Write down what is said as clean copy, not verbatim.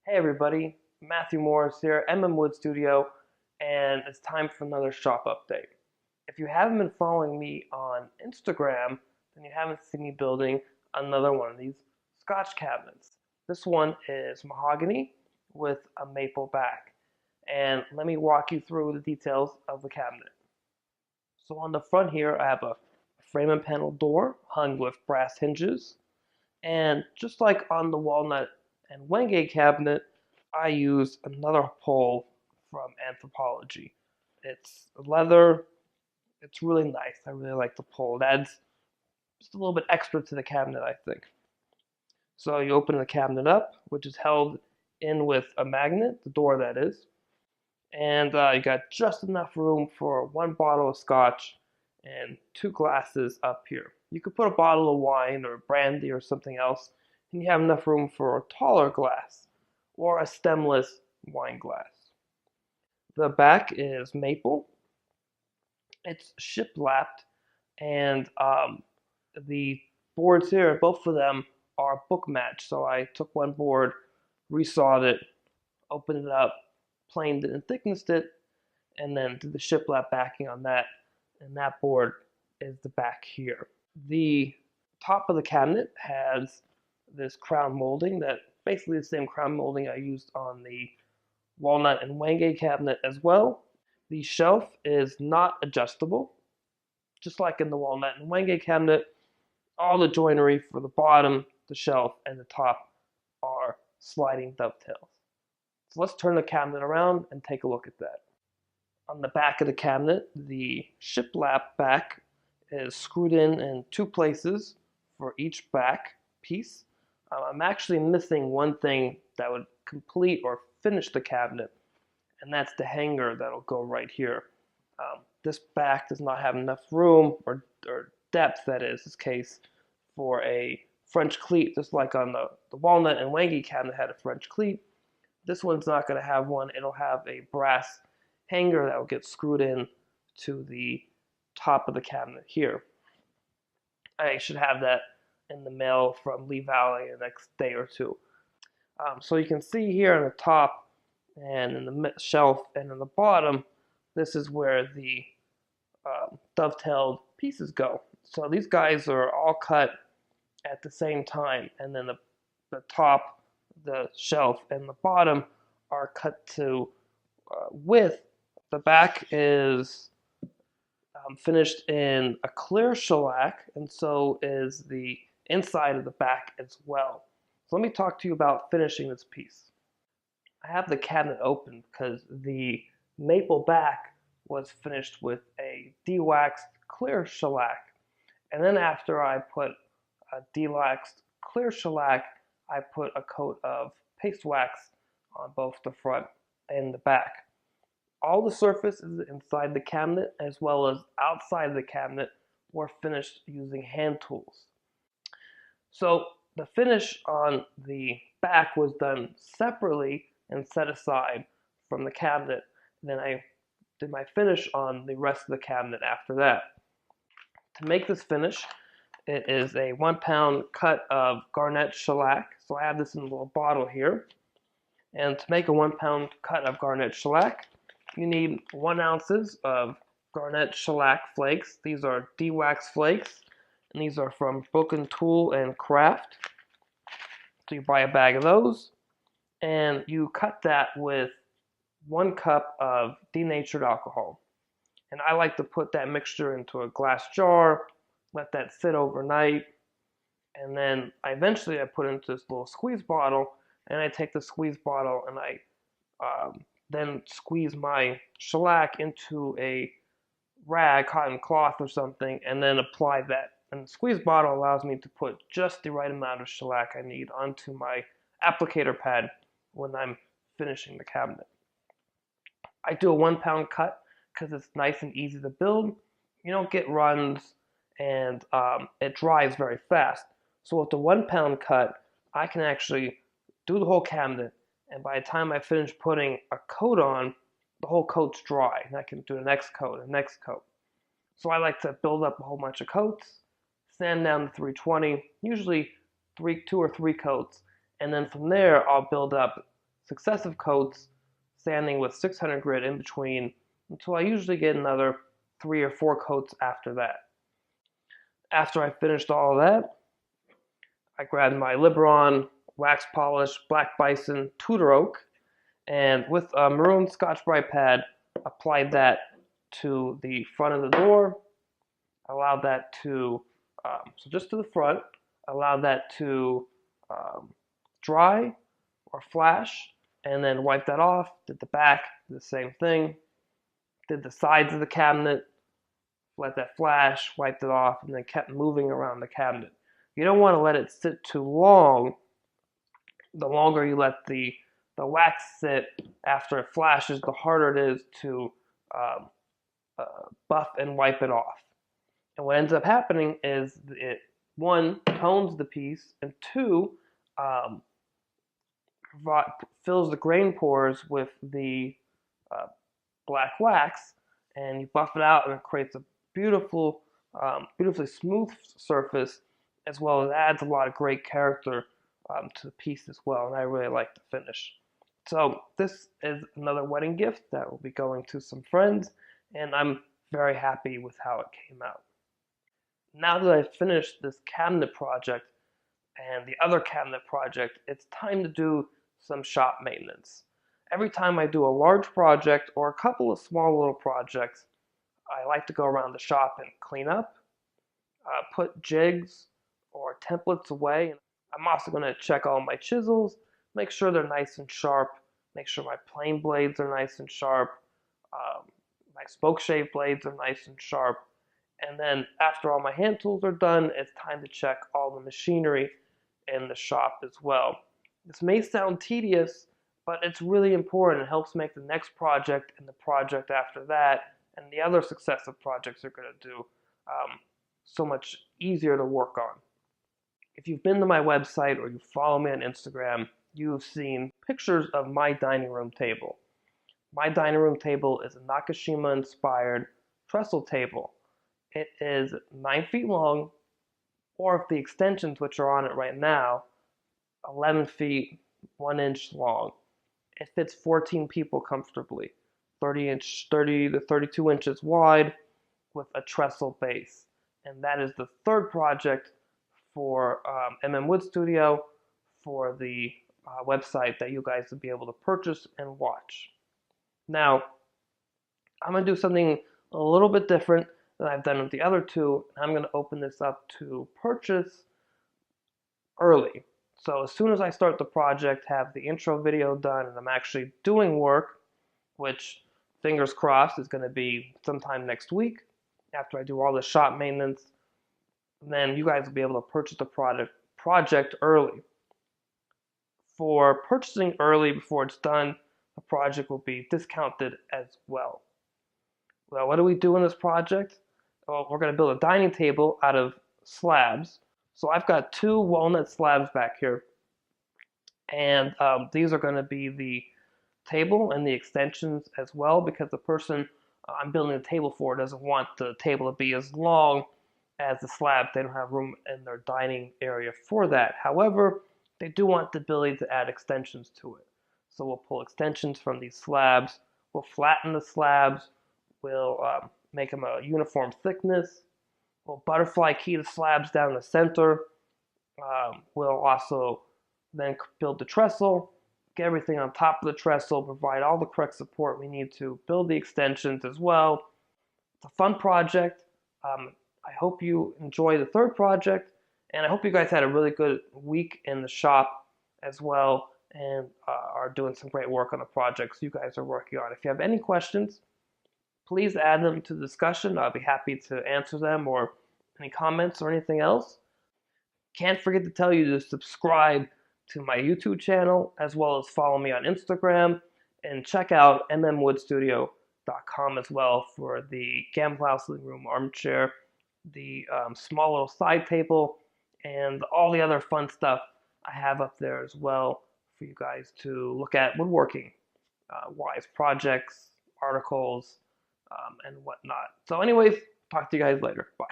Hey everybody, Matthew Morris here, Wood Studio, and it's time for another shop update. If you haven't been following me on Instagram, then you haven't seen me building another one of these Scotch cabinets. This one is mahogany with a maple back, and let me walk you through the details of the cabinet. So on the front here, I have a frame and panel door hung with brass hinges, and just like on the walnut and Wenge cabinet, I use another pole from Anthropology. It's leather. It's really nice. I really like the pole. It adds just a little bit extra to the cabinet, I think. So you open the cabinet up, which is held in with a magnet, the door that is, and you got just enough room for one bottle of scotch and two glasses up here. You could put a bottle of wine or brandy or something else, and you have enough room for a taller glass or a stemless wine glass. The back is maple. It's shiplapped, and the boards here, both of them are book matched. So I took one board, resawed it, opened it up, planed it and thicknessed it, and then did the shiplap backing on that. And that board is the back here. The top of the cabinet has this crown molding that basically the same crown molding I used on the walnut and Wenge cabinet as well. The shelf is not adjustable, just like in the walnut and Wenge cabinet. All the joinery for the bottom, the shelf, and the top are sliding dovetails. So let's turn the cabinet around and take a look at that. On the back of the cabinet, the shiplap back is screwed in two places for each back piece. I'm actually missing one thing that would complete or finish the cabinet, and that's the hanger that'll go right here. This back does not have enough room or depth, that is, this case, for a French cleat, just like on the walnut and Wenge cabinet had a French cleat. This one's not going to have one. It'll have a brass hanger that will get screwed in to the top of the cabinet here. I should have that in the mail from Lee Valley in the next day or two. So you can see here on the top and in the shelf and on the bottom, this is where the dovetailed pieces go. So these guys are all cut at the same time, and then the top, the shelf, and the bottom are cut to width. The back is finished in a clear shellac, and so is the inside of the back as well. So let me talk to you about finishing this piece. I have the cabinet open because the maple back was finished with a de-waxed clear shellac. And then after I put a de-waxed clear shellac, I put a coat of paste wax on both the front and the back. All the surfaces inside the cabinet as well as outside the cabinet were finished using hand tools. So the finish on the back was done separately and set aside from the cabinet. Then I did my finish on the rest of the cabinet after that. To make this finish, it is a 1 pound cut of garnet shellac. So I have this in a little bottle here. And to make a 1 pound cut of garnet shellac, you need 1 ounces of garnet shellac flakes. These are de-wax flakes, and these are from Broken Tool and Craft. So you buy a bag of those, and you cut that with 1 cup of denatured alcohol. And I like to put that mixture into a glass jar, let that sit overnight, and then I put it into this little squeeze bottle, and I take the squeeze bottle and I then squeeze my shellac into a rag, cotton cloth or something, and then apply that. And the squeeze bottle allows me to put just the right amount of shellac I need onto my applicator pad when I'm finishing the cabinet. I do a 1 pound cut because it's nice and easy to build. You don't get runs, and it dries very fast. So with the 1 pound cut, I can actually do the whole cabinet, and by the time I finish putting a coat on, the whole coat's dry, and I can do the next coat, the next coat. So I like to build up a whole bunch of coats, sand down to 320, usually 2 or 3 coats, and then from there I'll build up successive coats, sanding with 600 grit in between, until I usually get another 3 or 4 coats after that. After I finished all of that, I grabbed my Liberon wax polish Black Bison Tudor Oak, and with a maroon Scotch Brite pad, applied that to the front of the door, allowed that to, so just to the front, allowed that to dry or flash, and then wipe that off, did the back, did the same thing, did the sides of the cabinet, let that flash, wiped it off, and then kept moving around the cabinet. You don't want to let it sit too long. The longer you let the wax sit after it flashes, the harder it is to buff and wipe it off. And what ends up happening is it, one, tones the piece, and two, fills the grain pores with the black wax, and you buff it out, and it creates a beautiful, beautifully smooth surface, as well as adds a lot of great character to the piece as well, and I really like the finish. So this is another wedding gift that will be going to some friends, and I'm very happy with how it came out. Now that I've finished this cabinet project and the other cabinet project, it's time to do some shop maintenance. Every time I do a large project or a couple of small little projects, I like to go around the shop and clean up, put jigs or templates away. I'm also going to check all my chisels, make sure they're nice and sharp, make sure my plane blades are nice and sharp, my spoke shave blades are nice and sharp, and then after all my hand tools are done, it's time to check all the machinery in the shop as well. This may sound tedious, but it's really important. It helps make the next project and the project after that and the other successive projects you're going to do so much easier to work on. If you've been to my website or you follow me on Instagram, you've seen pictures of my dining room table. My dining room table is a Nakashima-inspired trestle table. It is 9 feet long, or if the extensions which are on it right now, 11 feet, 1 inch long. It fits 14 people comfortably, 30 to 32 inches wide with a trestle base. And that is the third project for Wood Studio for the website that you guys will be able to purchase and watch. Now, I'm going to do something a little bit different than I've done with the other two. I'm going to open this up to purchase early. So as soon as I start the project, have the intro video done, and I'm actually doing work, which fingers crossed is going to be sometime next week after I do all the shop maintenance, then you guys will be able to purchase the project early. For purchasing early before it's done, the project will be discounted as well. Well, what do we do in this project? Well, we're going to build a dining table out of slabs. So I've got 2 walnut slabs back here, and these are going to be the table and the extensions as well, because the person I'm building the table for doesn't want the table to be as long as the slab. They don't have room in their dining area for that. However, they do want the ability to add extensions to it. So we'll pull extensions from these slabs, we'll flatten the slabs, we'll make them a uniform thickness, we'll butterfly key the slabs down the center, we'll also then build the trestle, get everything on top of the trestle, provide all the correct support we need to build the extensions as well. It's a fun project. I hope you enjoy the third project, and I hope you guys had a really good week in the shop as well, and are doing some great work on the projects you guys are working on. If you have any questions, please add them to the discussion. I'll be happy to answer them, or any comments or anything else. Can't forget to tell you to subscribe to my YouTube channel, as well as follow me on Instagram, and check out mmwoodstudio.com as well for the Gamble House living room armchair, the small little side table, and all the other fun stuff I have up there as well for you guys to look at woodworking wise, projects, articles, and whatnot. So anyways, talk to you guys later. Bye.